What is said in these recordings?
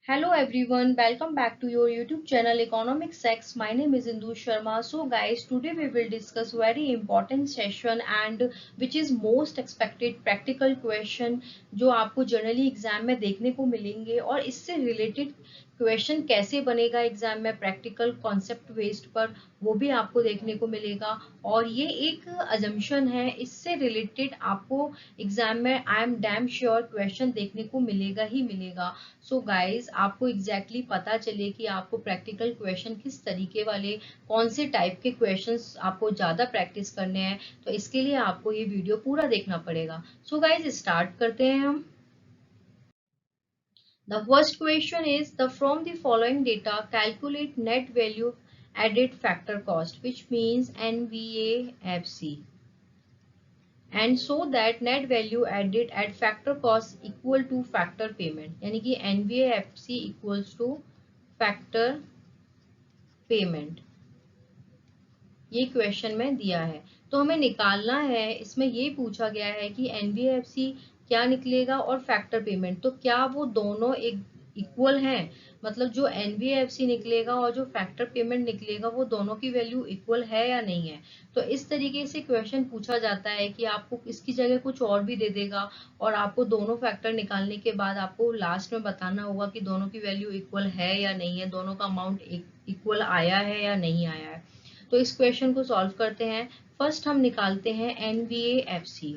Hello everyone, welcome back to your YouTube channel Economic Sex. My name is Indu Sharma. So guys, today we will discuss very important session and which is most expected practical question जो आपको generally exam में देखने को मिलेंगे और इससे related question कैसे बनेगा एग्जाम में प्रैक्टिकल कॉन्सेप्ट बेस्ड पर वो भी आपको देखने को मिलेगा। और ये एक अजम्पशन है, इससे रिलेटेड आपको एग्जाम में I am damn sure question देखने को मिलेगा ही मिलेगा। सो गाइज आपको एग्जैक्टली पता चले कि आपको प्रैक्टिकल क्वेश्चन किस तरीके वाले कौन से टाइप के क्वेश्चंस आपको ज्यादा प्रैक्टिस करने हैं, तो इसके लिए आपको ये वीडियो पूरा देखना पड़ेगा। सो गाइज स्टार्ट करते हैं हम। The first question is the from the following data calculate net value added factor cost, which means NVAFC, and so that net value added at factor cost equal to factor payment, यानी कि NVAFC equals to factor payment। ये question में दिया है तो हमें निकालना है। इसमें ये पूछा गया है कि एनबीएफसी क्या निकलेगा और फैक्टर पेमेंट, तो क्या वो दोनों एक इक्वल हैं, मतलब जो एनबीएफसी निकलेगा और जो फैक्टर पेमेंट निकलेगा वो दोनों की वैल्यू इक्वल है या नहीं है। तो इस तरीके से क्वेश्चन पूछा जाता है कि आपको इसकी जगह कुछ और भी दे देगा और आपको दोनों फैक्टर निकालने के बाद आपको लास्ट में बताना होगा कि दोनों की वैल्यू इक्वल है या नहीं है, दोनों का अमाउंट इक्वल आया है या नहीं आया है। तो इस क्वेश्चन को सॉल्व करते हैं। फर्स्ट हम निकालते हैं NVAFC.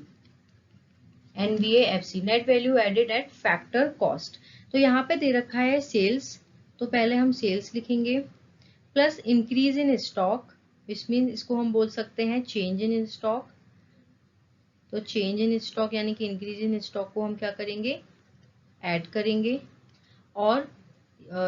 NVAFC net value added at factor cost. तो यहाँ पे दे रखा है सेल्स, तो पहले हम सेल्स लिखेंगे plus increase in stock, which mean इसको हम बोल सकते हैं चेंज इन स्टॉक। तो चेंज इन स्टॉक यानी कि इंक्रीज इन स्टॉक को हम क्या करेंगे, ऐड करेंगे। और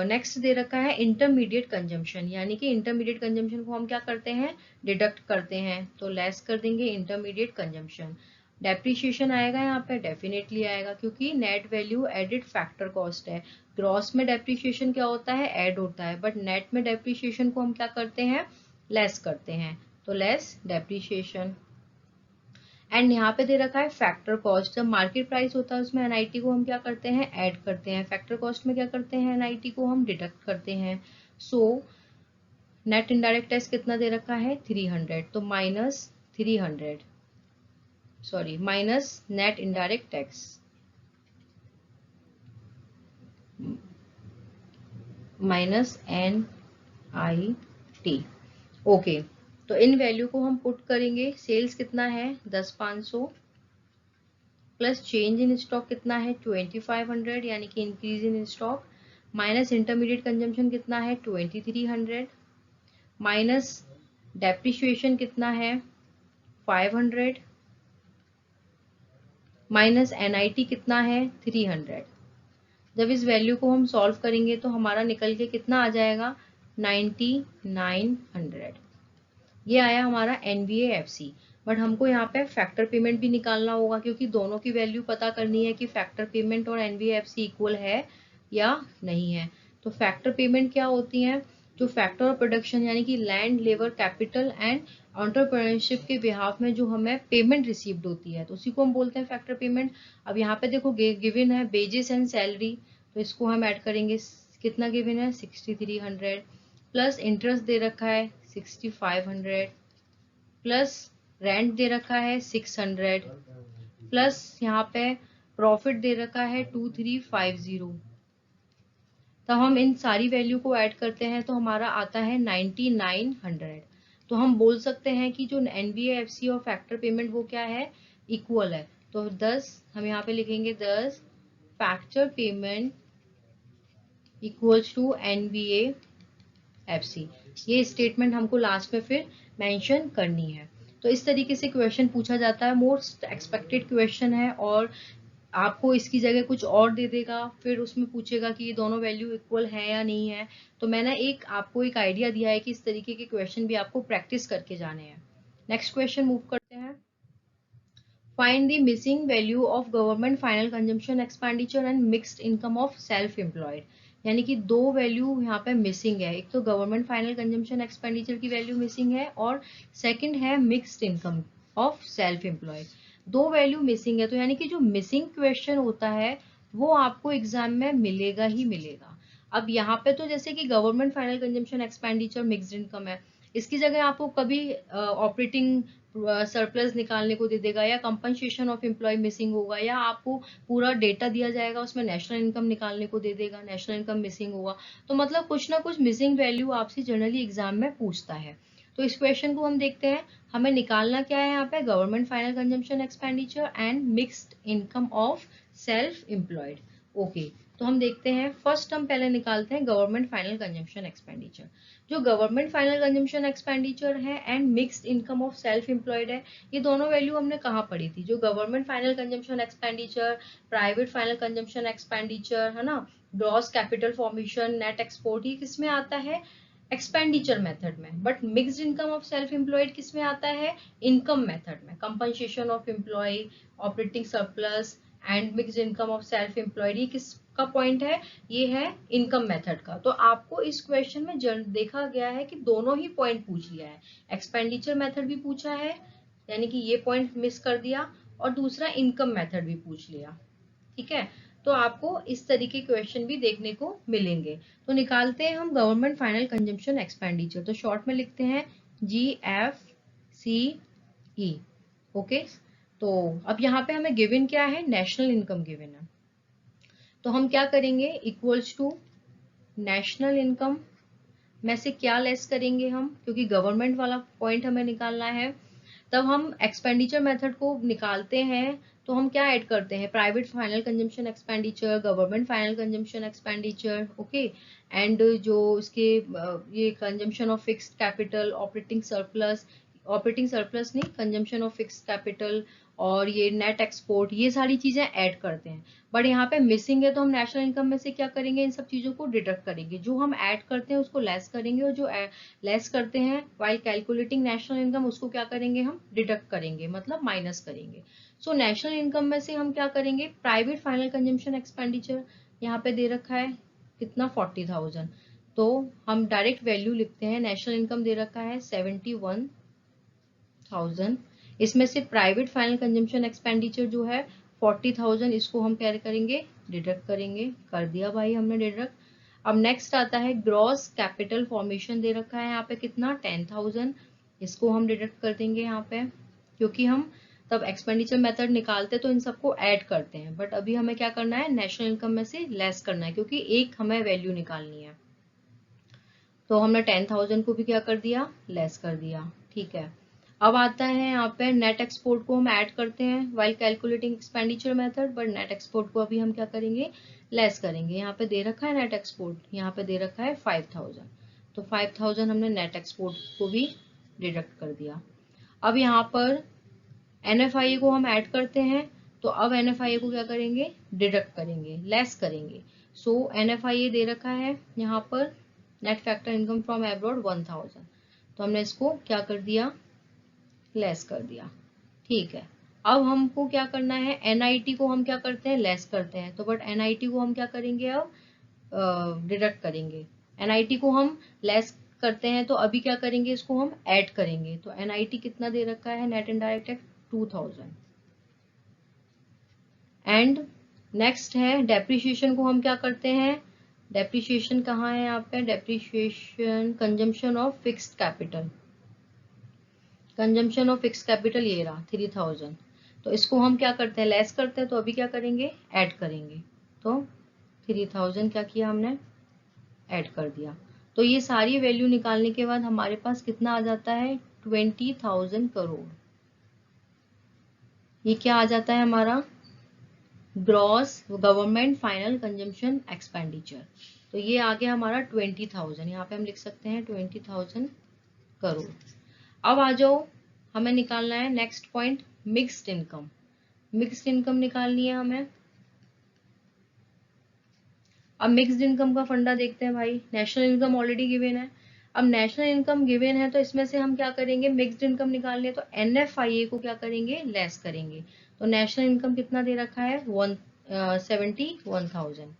नेक्स्ट दे रखा है इंटरमीडिएट कंजम्पशन, यानी कि इंटरमीडिएट कंजम्पशन को हम क्या करते हैं, डिडक्ट करते हैं, तो लेस कर देंगे इंटरमीडिएट कंजम्पशन। डेप्रिशिएशन आएगा यहाँ पे, डेफिनेटली आएगा क्योंकि net value added factor cost है। ग्रॉस में डेप्रिशिएशन क्या होता है, ऐड होता है, बट नेट में डेप्रिशिएशन को हम क्या करते हैं, लेस करते हैं, तो लेस डेप्रिशिएशन। एंड यहाँ पे दे रखा है फैक्टर कॉस्ट, जब मार्केट प्राइस होता है उसमें एनआईटी को हम क्या करते हैं, ऐड करते हैं, फैक्टर कॉस्ट में क्या करते हैं, एनआईटी को हम डिडक्ट करते हैं। सो नेट इनडायरेक्ट टैक्स कितना दे रखा है 300, तो minus 300, sorry minus net indirect tax minus NIT। Okay, तो इन वैल्यू को हम पुट करेंगे। सेल्स कितना है 10,500 प्लस चेंज इन स्टॉक कितना है 2500 यानी कि increase in stock, minus intermediate consumption कितना है 2300, माइनस डेप्रिशिएशन कितना है 500, माइनस एनआईटी कितना है 300। जब इस वैल्यू को हम सॉल्व करेंगे तो हमारा निकल के कितना आ जाएगा 9900। ये आया हमारा एनवीएएफसी। बट हमको यहाँ पे फैक्टर पेमेंट भी निकालना होगा क्योंकि दोनों की वैल्यू पता करनी है कि फैक्टर पेमेंट और एनवीएफसी इक्वल है या नहीं है। तो फैक्टर पेमेंट क्या होती है, जो फैक्टर ऑफ प्रोडक्शन यानी कि land, labour, capital and entrepreneurship के बिहाफ में जो हमें पेमेंट रिसीव्ड होती है, तो उसी को हम बोलते हैं फैक्टर पेमेंट। अब यहाँ पे देखो गिवन है वेजेस एंड सैलरी, तो इसको हम ऐड करेंगे। कितना गिवन है 6300, प्लस इंटरेस्ट दे रखा है 6500, प्लस रेंट दे रखा है 600, प्लस यहाँ पे प्रॉफिट दे रखा है 2350। तो हम इन सारी वैल्यू को ऐड करते हैं तो हमारा आता है 9900। तो हम बोल सकते हैं कि जो एनवीएफसी और फैक्टर पेमेंट वो क्या है, इक्वल है। तो 10 हम यहाँ पे लिखेंगे 10 factor payment equals to NVFC. ये स्टेटमेंट हमको लास्ट में फिर मेंशन करनी है। तो इस तरीके से क्वेश्चन पूछा जाता है, मोस्ट एक्सपेक्टेड क्वेश्चन है। और आपको इसकी जगह कुछ और दे देगा, फिर उसमें पूछेगा कि ये दोनों वैल्यू इक्वल है या नहीं है। तो मैंने आपको एक आइडिया दिया है कि इस तरीके के क्वेश्चन भी आपको प्रैक्टिस करके जाने हैं। नेक्स्ट क्वेश्चन मूव करते हैं। Find the missing value of government final consumption expenditure and mixed income of self employed, यानी कि दो वैल्यू यहाँ पे मिसिंग है। एक तो गवर्नमेंट फाइनल कंजम्पशन एक्सपेंडिचर की वैल्यू मिसिंग है और सेकंड है mixed income of self employed. दो वैल्यू मिसिंग है, तो यानी कि जो मिसिंग क्वेश्चन होता है वो आपको एग्जाम में मिलेगा ही मिलेगा। अब यहाँ पे तो जैसे कि government final consumption expenditure mixed income है, इसकी जगह आपको कभी ऑपरेटिंग सरप्लस निकालने को दे देगा, या कंपनसेशन ऑफ एम्प्लॉय मिसिंग होगा, या आपको पूरा डेटा दिया जाएगा उसमें नेशनल इनकम निकालने को दे देगा, नेशनल इनकम मिसिंग होगा। तो मतलब कुछ ना कुछ मिसिंग वैल्यू आपसे जनरली एग्जाम में पूछता है। तो इस क्वेश्चन को हम देखते हैं, हमें निकालना क्या है यहाँ पे, government final consumption expenditure and mixed income of self employed. Okay, तो हम देखते हैं, फर्स्ट हम पहले निकालते हैं गवर्नमेंट फाइनल कंजम्पशन एक्सपेंडिचर। जो गवर्नमेंट फाइनल कंजम्पशन एक्सपेंडिचर है and mixed income of self employed है, ये दोनों वैल्यू हमने कहाँ पढ़ी थी? जो government final consumption expenditure, private final consumption expenditure है ना, gross capital formation, net export, ये किस में आता है? एक्सपेंडिचर मेथड में। But mixed income of self employed किस में आता है? इनकम मेथड में। Compensation of employ, operating surplus and mixed income of self employed, ये किसका पॉइंट है? ये है इनकम मेथड का। तो आपको इस क्वेश्चन में देखा गया है कि दोनों ही पॉइंट पूछ लिया है, एक्सपेंडिचर मेथड भी पूछा है, यानी कि ये पॉइंट मिस कर दिया, और दूसरा इनकम मेथड भी पूछ लिया। ठीक है, तो आपको इस तरीके क्वेश्चन भी देखने को मिलेंगे। तो निकालते हैं हम गवर्नमेंट फाइनल कंजम्पशन एक्सपेंडिचर, तो शॉर्ट में लिखते हैं GFCE। ओके, तो अब यहाँ पे हमें गिवन क्या है? नेशनल इनकम गिवन है। तो हम क्या करेंगे? इक्वल्स टू नेशनल इनकम में से क्या लेस करेंगे हम, क्योंकि गवर्नमेंट वाला पॉइंट हमें निकालना है। तब हम एक्सपेंडिचर मेथड को निकालते हैं, तो हम क्या ऐड करते हैं? Private final consumption expenditure, government final consumption expenditure, okay, and जो इसके ये consumption of fixed capital, operating surplus नहीं, कंजम्पशन ऑफ फिक्स्ड कैपिटल, और ये नेट एक्सपोर्ट, ये सारी चीजें ऐड करते हैं। बट यहाँ पे मिसिंग है, तो हम नेशनल इनकम में से क्या करेंगे? इन सब चीजों को डिडक्ट करेंगे। जो हम ऐड करते हैं उसको लेस करेंगे, और जो लेस करते हैं वाइल कैलकुलेटिंग नेशनल इनकम, उसको क्या करेंगे? हम डिडक्ट करेंगे, मतलब माइनस करेंगे। सो नेशनल इनकम में से हम क्या करेंगे? प्राइवेट फाइनल कंजम्पशन एक्सपेंडिचर यहाँ पे दे रखा है कितना? 40,000। तो हम डायरेक्ट वैल्यू लिखते हैं, नेशनल इनकम दे रखा है 71,000, इसमें से प्राइवेट फाइनल कंजम्पशन एक्सपेंडिचर जो है 40,000, इसको हम क्या करेंगे? डिडक्ट करेंगे। कर दिया भाई हमने डिडक्ट। अब नेक्स्ट आता है ग्रॉस कैपिटल फॉर्मेशन, दे रखा है यहाँ पे कितना? 10,000, इसको हम डिडक्ट कर देंगे यहाँ पे, क्योंकि हम तब एक्सपेंडिचर मेथड निकालते तो इन सबको ऐड करते हैं, बट अभी हमें क्या करना है? नेशनल इनकम में से लेस करना है, क्योंकि एक हमें वैल्यू निकालनी है। तो हमने 10,000 को भी क्या कर दिया? लेस कर दिया। ठीक है, अब आता है यहाँ पे नेट एक्सपोर्ट को हम ऐड करते हैं while calculating expenditure method, but net export को अभी हम क्या करेंगे? लेस करेंगे। यहाँ पे दे रखा है नेट एक्सपोर्ट, यहाँ पे दे रखा है 5,000, तो 5,000 हमने नेट एक्सपोर्ट को भी डिडक्ट कर दिया। अब यहाँ पर NFIA को हम ऐड करते हैं, तो अब NFIA को क्या करेंगे? डिडक्ट करेंगे, लेस करेंगे। सो NFIA दे रखा है यहाँ पर net factor income from abroad 1,000, तो हमने इसको क्या कर दिया? लेस कर दिया। ठीक है, अब हमको क्या करना है? NIT को हम क्या करते हैं? लेस करते हैं, तो बट NIT को हम क्या करेंगे? अब डिडक्ट करेंगे। NIT को हम लेस करते हैं, तो अभी क्या करेंगे? इसको हम ऐड करेंगे। तो NIT कितना दे रखा है? Net indirect tax 2,000। And next है डेप्रिसिएशन को हम क्या करते हैं? डेप्रिसिएशन कहाँ है यहाँ पे? Depreciation consumption of fixed capital, consumption of fixed capital ये रहा 3,000, तो इसको हम क्या करते हैं? लेस करते हैं, तो अभी क्या करेंगे? ऐड करेंगे। तो 3,000 क्या किया हमने? ऐड कर दिया। तो ये सारी वैल्यू निकालने के बाद हमारे पास कितना आ जाता है? 20,000 करोड़। ये क्या आ जाता है हमारा? Gross government final consumption expenditure. तो ये आ गया हमारा 20,000, यहाँ पे हम लिख सकते हैं 20,000 करोड़। अब आ जाओ, हमें निकालना है next point, mixed income. Mixed income निकालनी है हमें। अब मिक्स्ड इनकम का फंडा देखते हैं भाई। नेशनल इनकम ऑलरेडी गिवन है, अब नेशनल इनकम गिवन है, तो इसमें से हम क्या करेंगे? मिक्स्ड इनकम निकालनी है, तो NFIA को क्या करेंगे? लेस करेंगे। तो नेशनल इनकम कितना दे रखा है? 71,000।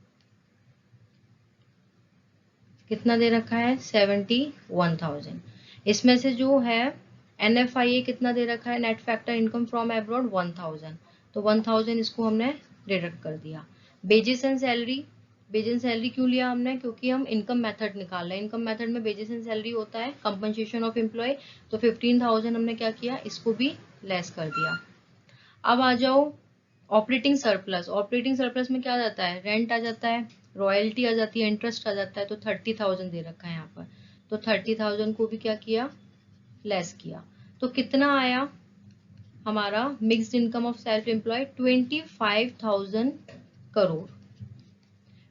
कितना दे रखा है? 71,000। इसमें से जो है NFIA कितना दे रखा है? Net factor income from abroad 1,000, तो 1,000 इसको हमने डिडक्ट कर दिया। Wages and salary wages and salary क्यों लिया हमने, क्योंकि हम इनकम मेथड निकाल रहे हैं। इनकम मेथड में वेजेस एंड सैलरी होता है कंपनसेशन ऑफ एम्प्लॉय, तो 15,000 हमने क्या किया, इसको भी लेस कर दिया। अब आ जाओ ऑपरेटिंग सरप्लस। ऑपरेटिंग सरप्लस में क्या आ जाता है, रेंट आ जाता है, रॉयल्टी आ जाती है, इंटरेस्ट आ जाता है। तो 30,000 दे रखा है यहाँ पर, तो 30,000 को भी क्या किया, लेस किया। तो कितना आया हमारा mixed income of self employ, 25,000 crore.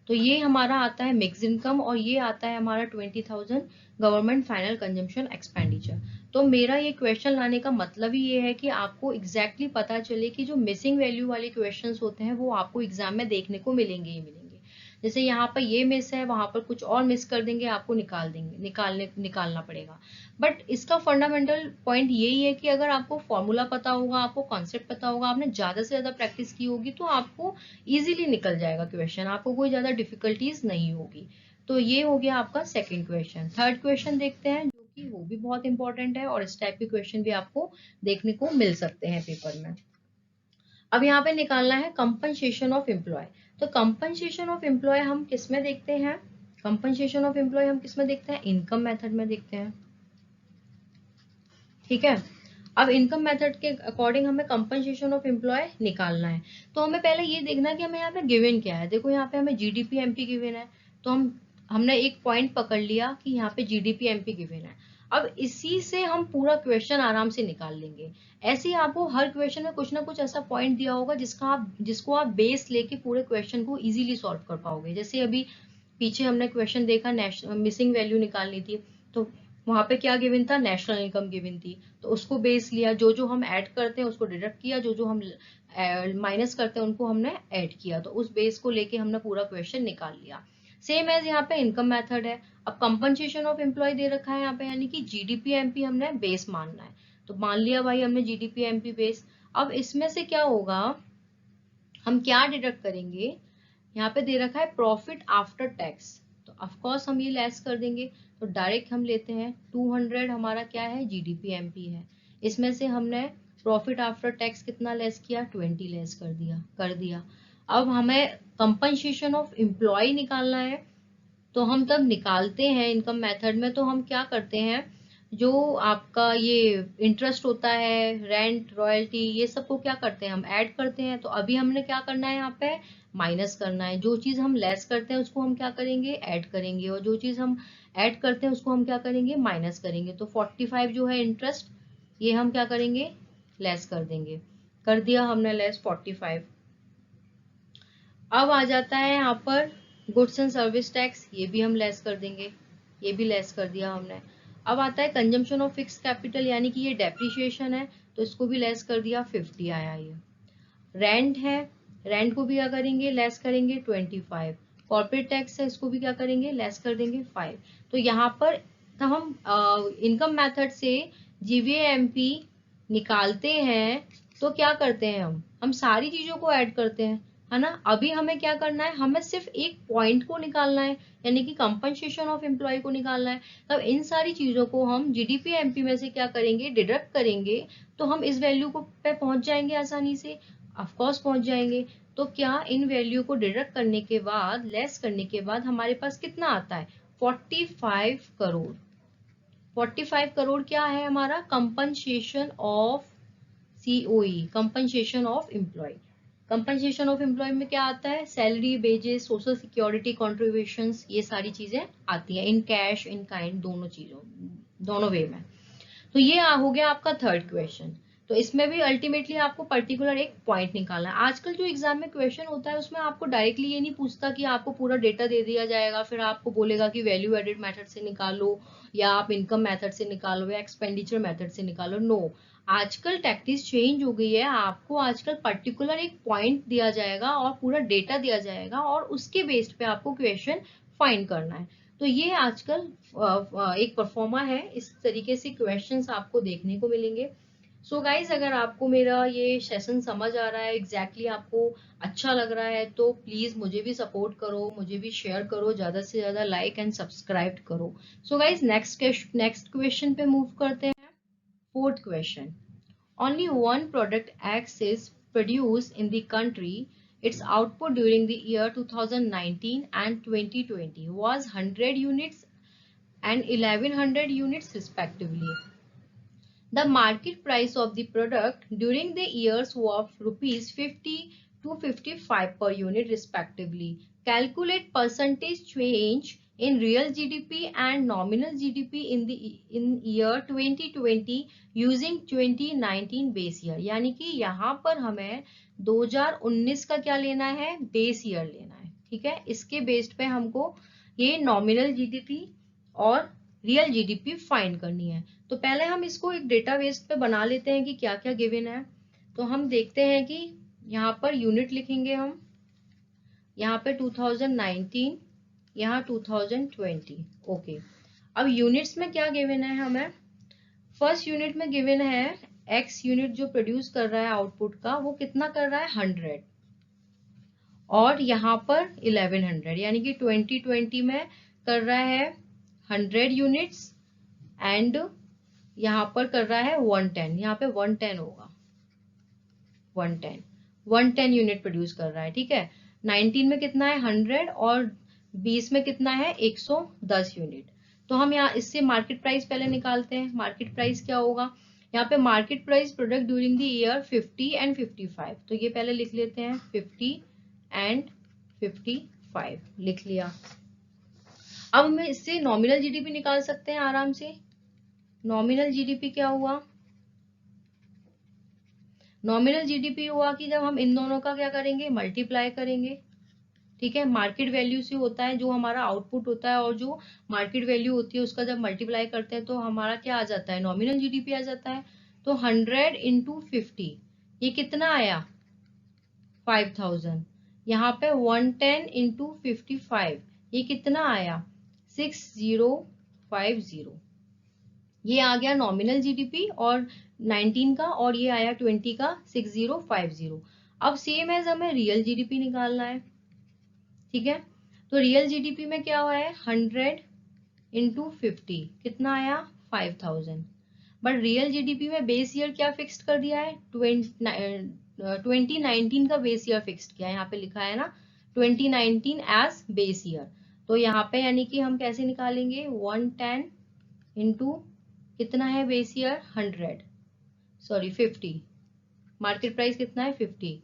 तो ये हमारा आता है मिक्स इनकम, और ये आता है हमारा 20,000 गवर्नमेंट फाइनल कंजम्पशन एक्सपेंडिचर। तो मेरा ये क्वेश्चन लाने का मतलब ही ये है कि आपको एग्जैक्टली पता चले कि जो मिसिंग वैल्यू वाले क्वेश्चंस होते हैं वो आपको एग्जाम में देखने को मिलेंगे ही मिलेंगे। जैसे यहाँ पर ये मिस है, वहां पर कुछ और मिस कर देंगे, आपको निकालना पड़ेगा। बट इसका फंडामेंटल पॉइंट यही है कि अगर आपको फॉर्मूला पता होगा, आपको कॉन्सेप्ट पता होगा, आपने ज्यादा से ज्यादा प्रैक्टिस की होगी, तो आपको इजीली निकल जाएगा क्वेश्चन, आपको कोई ज्यादा डिफिकल्टीज नहीं होगी। तो ये हो गया आपका सेकंड क्वेश्चन। थर्ड क्वेश्चन देखते हैं, जो कि वो भी बहुत इंपॉर्टेंट है, और इस टाइप के क्वेश्चन भी आपको देखने को मिल सकते हैं पेपर में। अब यहाँ पे निकालना है कंपनसेशन ऑफ एम्प्लॉय। तो कंपनसेशन ऑफ एम्प्लॉय हम किस में देखते हैं, कंपनसेशन ऑफ एम्प्लॉय हम किस में देखते हैं, इनकम मेथड में देखते हैं। ठीक है, अब इनकम मेथड के अकॉर्डिंग हमें कंपनसेशन ऑफ एम्प्लॉय निकालना है। तो हमें पहले ये देखना है कि हमें यहाँ पे गिवन क्या है। देखो यहाँ पे हमें जीडीपी एमपी गिवन है, तो हमने एक पॉइंट पकड़ लिया कि यहाँ पे जीडीपी एमपी गिवन है। अब इसी से हम पूरा क्वेश्चन आराम से निकाल लेंगे। ऐसे ही आपको हर क्वेश्चन में कुछ ना कुछ ऐसा पॉइंट दिया होगा जिसको आप बेस लेके पूरे क्वेश्चन को इजीली सॉल्व कर पाओगे। जैसे अभी पीछे हमने क्वेश्चन देखा, मिसिंग वैल्यू निकालनी थी, तो वहां पे क्या गिवन था, नेशनल इनकम गिवन थी, तो उसको बेस लिया, जो जो हम ऐड करते हैं उसको डिडक्ट किया, जो जो हम माइनस करते हैं उनको हमने ऐड किया, तो उस बेस को लेके हमने पूरा क्वेश्चन निकाल लिया। सेम एज यहाँ पे इनकम मेथड है। अब कंपनसेशन ऑफ एम्प्लॉय दे रखा है यहाँ पे, यानी कि जीडीपी एमपी हमने बेस मानना है, तो मान लिया भाई हमने जीडीपी एमपी बेस। अब इसमें से क्या होगा, हम क्या डिडक्ट करेंगे, यहाँ पे दे रखा है प्रॉफिट आफ्टर टैक्स, तो ऑफकोर्स हम ये लेस कर देंगे। तो डायरेक्ट हम लेते हैं 200, हमारा क्या है, जीडीपी एमपी है। इसमें से हमने प्रॉफिट आफ्टर टैक्स कितना लेस किया, 20 लेस कर दिया। अब हमें कंपनसेशन ऑफ एम्प्लॉय निकालना है, तो हम तब निकालते हैं इनकम मेथड में, तो हम क्या करते हैं, जो आपका ये इंटरेस्ट होता है, रेंट, रॉयल्टी, ये सब को क्या करते हैं, हम ऐड करते हैं। तो अभी हमने क्या करना है, यहाँ पे माइनस करना है। जो चीज हम लेस करते हैं उसको हम क्या करेंगे, ऐड करेंगे, और जो चीज हम ऐड करते हैं उसको हम क्या करेंगे, माइनस करेंगे। तो 45 जो है इंटरेस्ट, ये हम क्या करेंगे, लेस कर देंगे। कर दिया हमने लेस 45। अब आ जाता है यहाँ पर गुड्स एंड सर्विस टैक्स, ये भी हम लेस कर देंगे, ये भी लेस कर दिया हमने। अब आता है कंजम्पशन ऑफ फिक्स कैपिटल, यानी कि ये डेप्रिशिएशन है, तो इसको भी लेस कर दिया, 50 आया ये। रेंट है, रेंट को भी क्या करेंगे, लेस करेंगे, 25। कॉर्पोरेट टैक्स है, इसको भी क्या करेंगे, लेस कर देंगे, 5। तो यहाँ पर तो हम इनकम मेथड से जीवीएमपी निकालते हैं, तो क्या करते हैं, हम सारी चीजों को ऐड करते हैं, है ना। अभी हमें क्या करना है, हमें सिर्फ एक पॉइंट को निकालना है, यानी कि कंपनसेशन ऑफ एम्प्लॉय को निकालना है। तब इन सारी चीजों को हम जीडीपी एमपी में से क्या करेंगे, डिडक्ट करेंगे, तो हम इस वैल्यू को पे पहुंच जाएंगे आसानी से, ऑफ कोर्स पहुंच जाएंगे। तो क्या इन वैल्यू को डिडक्ट करने के बाद, लेस करने के बाद हमारे पास कितना आता है, 45 करोड़। 45 करोड़ क्या है हमारा, compensation of COE, compensation of employ. Compensation of employ में क्या आता है, salary, wages, social security contributions, ये सारी चीजें आती हैं, इन कैश इन काइंड, दोनों वे में। तो ये हो गया आपका थर्ड क्वेश्चन। तो इसमें भी अल्टीमेटली आपको पर्टिकुलर एक पॉइंट निकालना है। आजकल जो एग्जाम में क्वेश्चन होता है उसमें आपको डायरेक्टली ये नहीं पूछता कि आपको पूरा डेटा दे दिया जाएगा, फिर आपको बोलेगा कि वैल्यू एडेड मेथड से निकालो, या आप इनकम मेथड से निकालो, या एक्सपेंडिचर मेथड से निकालो। नो, आजकल टैक्टिस चेंज हो गई है। आपको आजकल पर्टिकुलर एक पॉइंट दिया जाएगा और पूरा डेटा दिया जाएगा, और उसके बेस्ड पे आपको क्वेश्चन फाइंड करना है। तो ये आजकल एक परफॉर्मा है, इस तरीके से क्वेश्चंस आपको देखने को मिलेंगे। सो गाइज, अगर आपको मेरा ये सेशन समझ आ रहा है, एग्जैक्टली आपको अच्छा लग रहा है, तो प्लीज मुझे भी सपोर्ट करो, मुझे भी शेयर करो, ज्यादा से ज्यादा लाइक एंड सब्सक्राइब करो। सो गाइज, नेक्स्ट क्वेश्चन पे मूव करते हैं। Fourth question, only one product X is produced in the country its output during the year 2019 and 2020 was 100 units and 1100 units respectively. The market price of the product during the years was rupees 50 to 55 per unit respectively. Calculate percentage change in real GDP and nominal GDP in year 2020 using 2019 base year. यानी कि यहाँ पर हमें 2019 का क्या लेना है, base year लेना है. ठीक है, इसके बेस्ड पे हमको ये नॉमिनल जीडीपी और रियल जीडीपी फाइंड करनी है. तो पहले हम इसको एक डेटाबेस पे बना लेते हैं कि क्या क्या गिवन है. तो हम देखते हैं कि यहाँ पर यूनिट लिखेंगे हम, यहाँ पे 2019, यहाँ 2020. ओके, अब यूनिट्स में क्या गिवन है हमें. फर्स्ट यूनिट में गिवन है एक्स यूनिट जो प्रोड्यूस कर रहा है आउटपुट का, वो कितना कर रहा है 100, और यहाँ पर 1100, यानी कि 2020 में कर रहा है 100 यूनिट्स एंड यहाँ पर कर रहा है 110. यहाँ पे 110 होगा, 110 यूनिट प्रोड्यूस कर रहा है. ठीक है, 19 में कितना है 100 और 20 में कितना है 110 यूनिट. तो हम यहाँ इससे मार्केट प्राइस पहले निकालते हैं. मार्केट प्राइस क्या होगा, यहाँ पे market price product during the year 50 and 55. तो ये पहले लिख लेते हैं, 50 एंड 55 लिख लिया. अब हम इससे नॉमिनल जीडीपी निकाल सकते हैं आराम से. नॉमिनल जीडीपी क्या हुआ, नॉमिनल जीडीपी हुआ कि जब हम इन दोनों का क्या करेंगे, मल्टीप्लाई करेंगे. ठीक है, मार्केट वैल्यू से होता है जो हमारा आउटपुट होता है, और जो मार्केट वैल्यू होती है उसका जब मल्टीप्लाई करते हैं तो हमारा क्या आ जाता है, नॉमिनल जीडीपी आ जाता है. तो 100 इंटू 50 ये कितना आया 5000. यहाँ पे 110 इंटू 55 ये कितना आया 6050. ये आ गया नॉमिनल जीडीपी और 19 का, और ये आया 20 का 6050. अब सेम एज हमें रियल जीडीपी निकालना है. ठीक है, तो रियल जीडीपी में क्या हुआ है 100 इंटू 50 कितना आया 5000. बट रियल जीडीपी में बेस ईयर क्या फिक्स्ड कर दिया है, 2019 का बेस ईयर फिक्स्ड किया है. यहाँ पे लिखा है ना 2019 एज बेस ईयर. तो यहाँ पे यानी कि हम कैसे निकालेंगे, 110 इंटू कितना है base year 100, sorry 50, market price कितना है 50,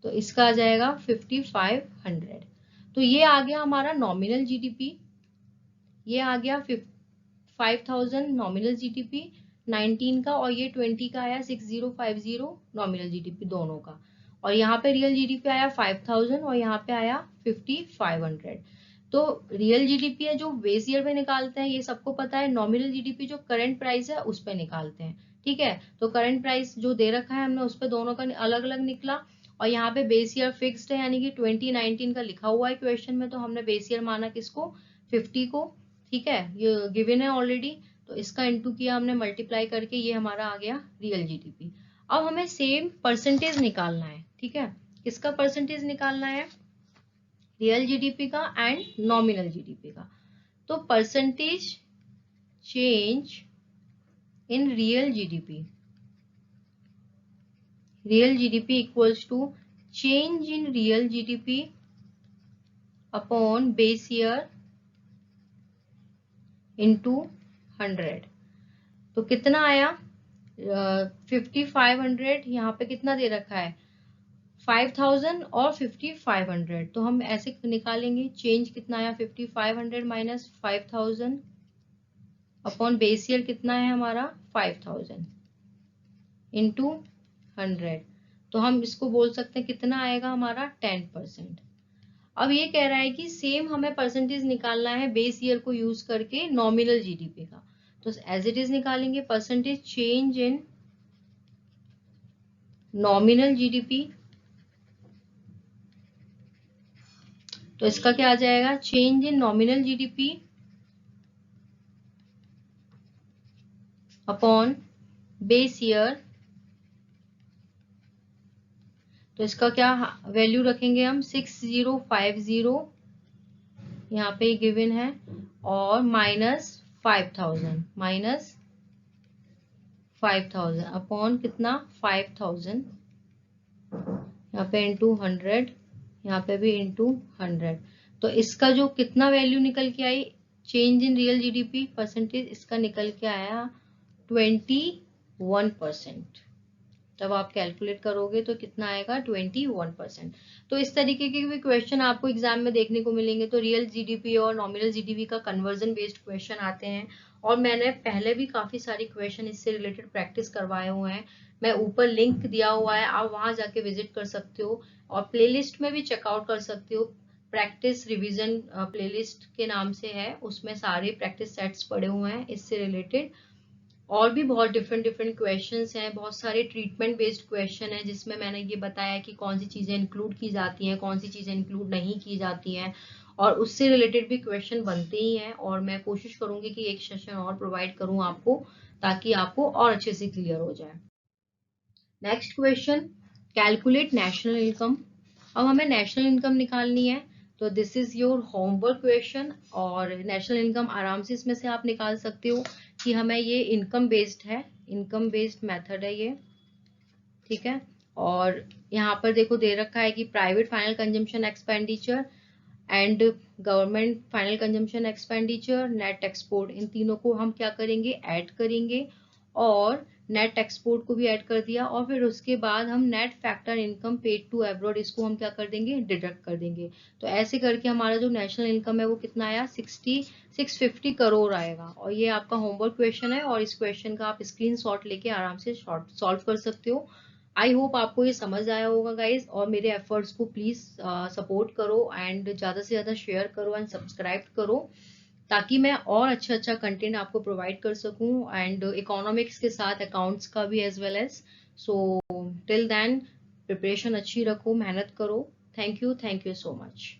तो इसका आ जाएगा 5500. तो ये आ गया हमारा नॉमिनल जीडीपी, ये आ गया 5000 नॉमिनल जीडीपी 19 का, और ये 20 का आया 6050 नॉमिनल जीडीपी दोनों का. और यहाँ पे रियल जीडीपी आया 5000 और यहाँ पे आया 5500. तो रियल जीडीपी है जो बेस ईयर पे निकालते हैं, ये सबको पता है. नॉमिनल जीडीपी जो करंट प्राइस है उस पे निकालते हैं. ठीक है, तो करंट प्राइस जो दे रखा है हमने उस पे दोनों का अलग अलग निकला, और यहाँ पे बेस ईयर फिक्स्ड है यानी कि 2019 का लिखा हुआ है क्वेश्चन में, तो हमने बेस ईयर माना किसको 50 को. ठीक है, ये गिवन है ऑलरेडी, तो इसका इंटू किया हमने मल्टीप्लाई करके, ये हमारा आ गया रियल जीडीपी. अब हमें सेम परसेंटेज निकालना है. ठीक है, किसका परसेंटेज निकालना है, रियल जीडीपी का एंड नॉमिनल जीडीपी का. तो percentage change in real GDP, real GDP equals to change in real GDP upon base year into 100. तो कितना आया 5500. यहाँ पे कितना दे रखा है 5000 और 5500, तो हम ऐसे निकालेंगे. चेंज कितना आया 5500 माइनस 5000 अपॉन बेस ईयर कितना है हमारा 5000 इंटू 100. तो हम इसको बोल सकते हैं कितना आएगा हमारा 10%. अब ये कह रहा है कि सेम हमें परसेंटेज निकालना है बेस ईयर को यूज करके नॉमिनल जीडीपी का. तो एज इट इज निकालेंगे परसेंटेज चेंज इन नॉमिनल जीडीपी. तो इसका क्या आ जाएगा, change in nominal GDP upon base year. तो इसका क्या वैल्यू रखेंगे हम 6050 यहाँ पे गिवन है, और माइनस 5000 अपॉन कितना 5000 यहाँ पे इंटू 100, यहाँ पे भी इंटू 100। तो इसका जो कितना वैल्यू निकल के आई, change in real GDP percentage, इसका निकल के आया 21%। तब आप कैलकुलेट करोगे तो कितना आएगा, 21%। तो इस तरीके के भी क्वेश्चन आपको एग्जाम में देखने को मिलेंगे। तो रियल जीडीपी और नॉमिनल जीडीपी का कन्वर्जन बेस्ड क्वेश्चन आते हैं, और मैंने पहले भी काफी सारी क्वेश्चन इससे रिलेटेड प्रैक्टिस करवाए हुए हैं। मैं ऊपर लिंक दिया हुआ है, आप वहां जाके विजिट कर सकते हो, और प्लेलिस्ट में भी चेकआउट कर सकते हो। प्रैक्टिस रिवीजन प्लेलिस्ट के नाम से है, उसमें सारे प्रैक्टिस सेट्स पड़े हुए हैं इससे रिलेटेड। और भी बहुत डिफरेंट डिफरेंट क्वेश्चंस हैं, बहुत सारे ट्रीटमेंट बेस्ड क्वेश्चन हैं, जिसमें मैंने ये बताया कि कौन सी चीजें इंक्लूड की जाती हैं, कौन सी चीजें इंक्लूड नहीं की जाती हैं, और उससे रिलेटेड भी क्वेश्चन बनते ही हैं। और मैं कोशिश करूंगी कि एक सेशन और प्रोवाइड करूं आपको, ताकि आपको और अच्छे से क्लियर हो जाए। Next question, calculate national income. अब हमें नेशनल इनकम निकालनी है, तो this is your homework question. और नेशनल इनकम आराम से इसमें से आप निकाल सकते हो कि हमें ये इनकम बेस्ड है, इनकम बेस्ड मेथड है ये, ठीक है। और यहाँ पर देखो दे रखा है कि private final consumption expenditure and government final consumption expenditure, net export, इन तीनों को हम क्या करेंगे, ऐड करेंगे। और नेट एक्सपोर्ट को भी ऐड कर दिया, और फिर उसके बाद हम net factor income paid to abroad, इसको हम क्या कर देंगे, डिडक्ट कर देंगे। तो ऐसे करके हमारा जो नेशनल इनकम है वो कितना आया, 650 करोड़ आएगा। और ये आपका होमवर्क क्वेश्चन है, और इस क्वेश्चन का आप स्क्रीनशॉट लेके आराम से सॉल्व कर सकते हो। आई होप आपको ये समझ आया होगा गाइज, और मेरे एफर्ट्स को प्लीज सपोर्ट करो, एंड ज्यादा से ज्यादा शेयर करो एंड सब्सक्राइब करो, ताकि मैं और अच्छा अच्छा कंटेंट आपको प्रोवाइड कर सकूं, एंड इकोनॉमिक्स के साथ अकाउंट्स का भी as well as. So till then preparation अच्छी रखो, मेहनत करो। Thank you so much.